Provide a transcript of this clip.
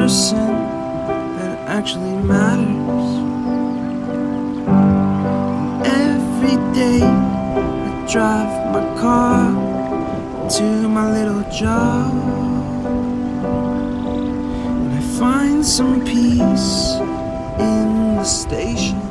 person that actually matters. Every day I drive my car to my little job, and I find some peace in the station.